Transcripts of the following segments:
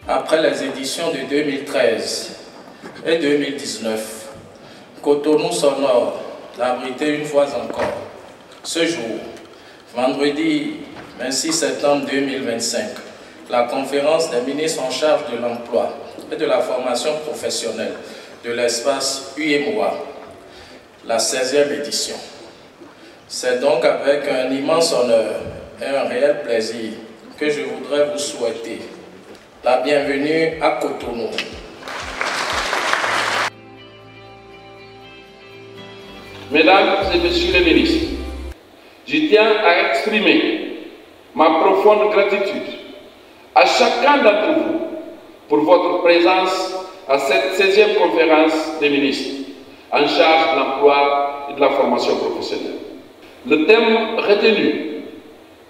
Après les éditions de 2013 et 2019, Cotonou s'honore d'abriter une fois encore ce jour, vendredi 26 septembre 2025, la conférence des ministres en charge de l'emploi et de la formation professionnelle de l'espace UEMOA, la 16e édition. C'est donc avec un immense honneur et un réel plaisir que je voudrais vous souhaiter la bienvenue à Cotonou. Mesdames et Messieurs les ministres, je tiens à exprimer ma profonde gratitude à chacun d'entre vous pour votre présence à cette 16e conférence des ministres en charge de l'emploi et de la formation professionnelle. Le thème retenu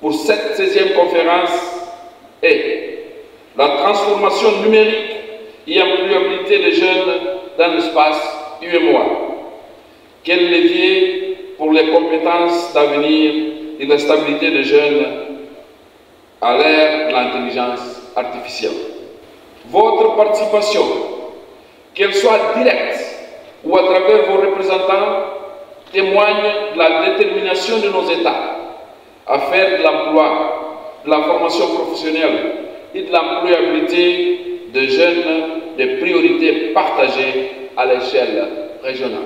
pour cette 16e conférence est la transformation numérique et employabilité des jeunes dans l'espace UEMOA. Quel levier pour les compétences d'avenir et la stabilité des jeunes à l'ère de l'intelligence artificielle. Votre participation, qu'elle soit directe ou à travers vos représentants, témoigne de la détermination de nos États à faire de l'emploi, de la formation professionnelle et de l'employabilité des jeunes des priorités partagées à l'échelle régionale.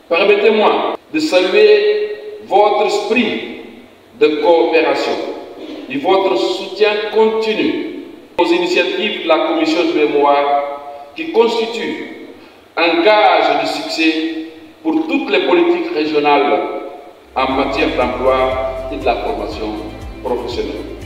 Permettez-moi de saluer votre esprit de coopération et votre soutien continu aux initiatives de la Commission de mémoire qui constituent un gage de succès pour toutes les politiques régionales en matière d'emploi et de la formation professionnelle.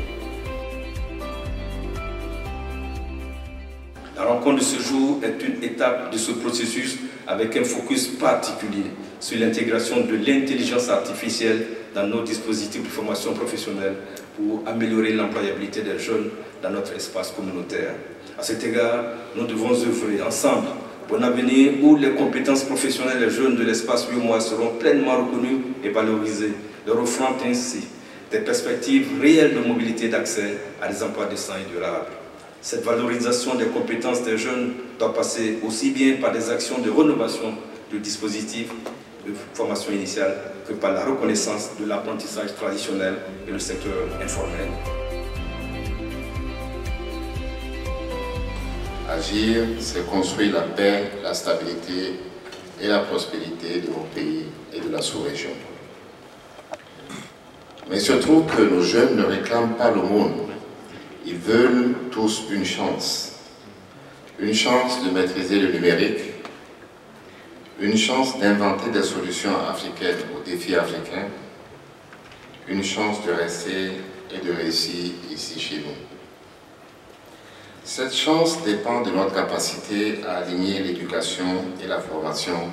La rencontre de ce jour est une étape de ce processus avec un focus particulier sur l'intégration de l'intelligence artificielle dans nos dispositifs de formation professionnelle pour améliorer l'employabilité des jeunes dans notre espace communautaire. À cet égard, nous devons œuvrer ensemble pour un avenir où les compétences professionnelles des jeunes de l'espace UEMOA seront pleinement reconnues et valorisées, leur offrant ainsi des perspectives réelles de mobilité d'accès à des emplois décents et durables. Cette valorisation des compétences des jeunes doit passer aussi bien par des actions de rénovation du dispositif de formation initiale que par la reconnaissance de l'apprentissage traditionnel et le secteur informel. Agir, c'est construire la paix, la stabilité et la prospérité de mon pays et de la sous-région. Mais il se trouve que nos jeunes ne réclament pas l'aumône. Ils veulent tous une chance de maîtriser le numérique, une chance d'inventer des solutions africaines aux défis africains, une chance de rester et de réussir ici chez nous. Cette chance dépend de notre capacité à aligner l'éducation et la formation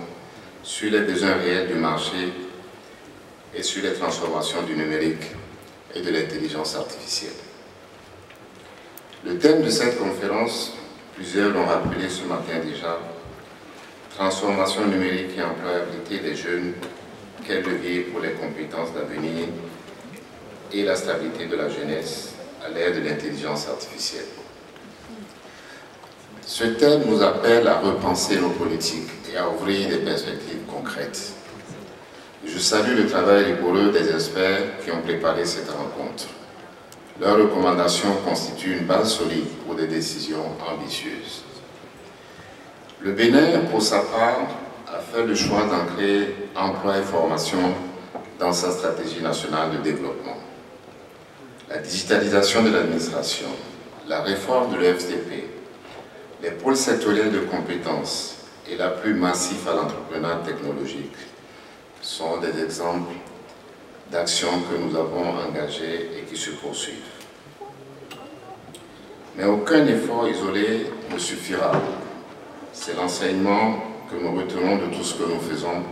sur les besoins réels du marché et sur les transformations du numérique et de l'intelligence artificielle. Le thème de cette conférence, plusieurs l'ont rappelé ce matin déjà, transformation numérique et employabilité des jeunes, quel levier pour les compétences d'avenir et la stabilité de la jeunesse à l'ère de l'intelligence artificielle. Ce thème nous appelle à repenser nos politiques et à ouvrir des perspectives concrètes. Je salue le travail rigoureux des experts qui ont préparé cette rencontre. Leurs recommandations constituent une base solide pour des décisions ambitieuses. Le Bénin, pour sa part, a fait le choix d'ancrer emploi et formation dans sa stratégie nationale de développement. La digitalisation de l'administration, la réforme de l'EFDP, les pôles sectoriels de compétences et l'appui massif à l'entrepreneuriat technologique sont des exemples d'actions que nous avons engagées et qui se poursuivent. Mais aucun effort isolé ne suffira. C'est l'enseignement que nous retenons de tout ce que nous faisons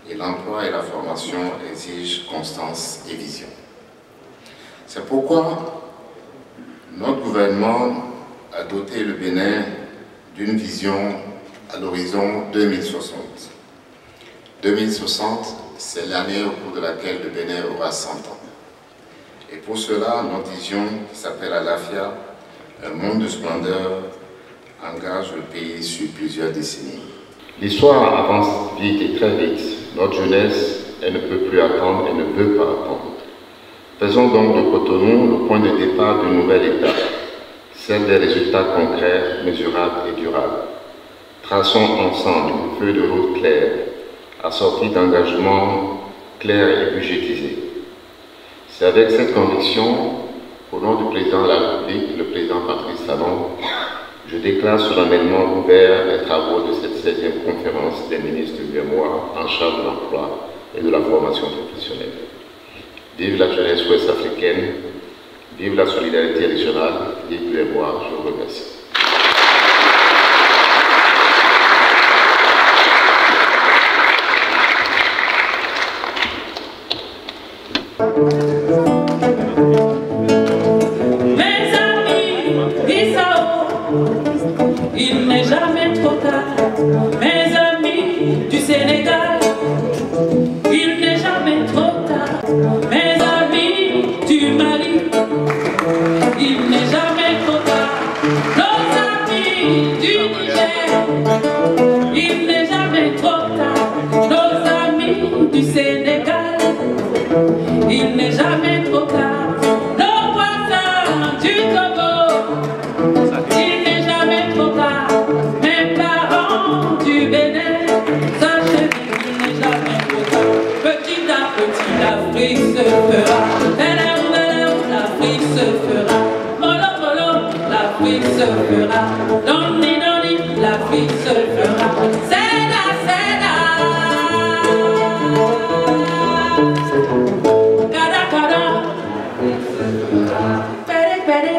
et l'emploi et la formation exigent constance et vision. C'est pourquoi notre gouvernement a doté le Bénin d'une vision à l'horizon 2060. 2060, c'est l'année au cours de laquelle le Bénin aura 100 ans. Et pour cela, notre vision, qui s'appelle Alafia, Un monde de splendeur engage le pays sur plusieurs décennies. L'histoire avance vite et très vite. Notre jeunesse, elle ne peut plus attendre, elle ne veut pas attendre. Faisons donc de Cotonou le point de départ d'une nouvelle étape, celle des résultats concrets, mesurables et durables. Traçons ensemble une feuille de route claire, assortie d'engagements clairs et budgétisés. C'est avec cette conviction, au nom du président de la République, le président Patrice Talon, je déclare solennellement ouvert les travaux de cette 16e conférence des ministres du mémoire en charge de l'emploi et de la formation professionnelle. Vive la jeunesse ouest-africaine, vive la solidarité régionale, vive le mémoire, je vous remercie. Mes amis d'Issao, il n'est jamais trop tard. Mes amis du Sénégal, il n'est jamais trop tard. Mes amis du Mali, il n'est jamais trop tard. Nos amis du Niger, il n'est jamais trop tard. Nos amis du Sénégal, il n'est jamais trop tard. Nos voisins du Togo, il n'est jamais trop tard. Mes parents du Bénin, sachez qu'il n'est jamais trop tard. Petit à petit, l'Afrique se fera. L'Afrique se fera. Molo, molo, l'Afrique se fera. Doni, doni, l'Afrique se fera. C'est là, c'est là. Kada, kada. Pere, pere.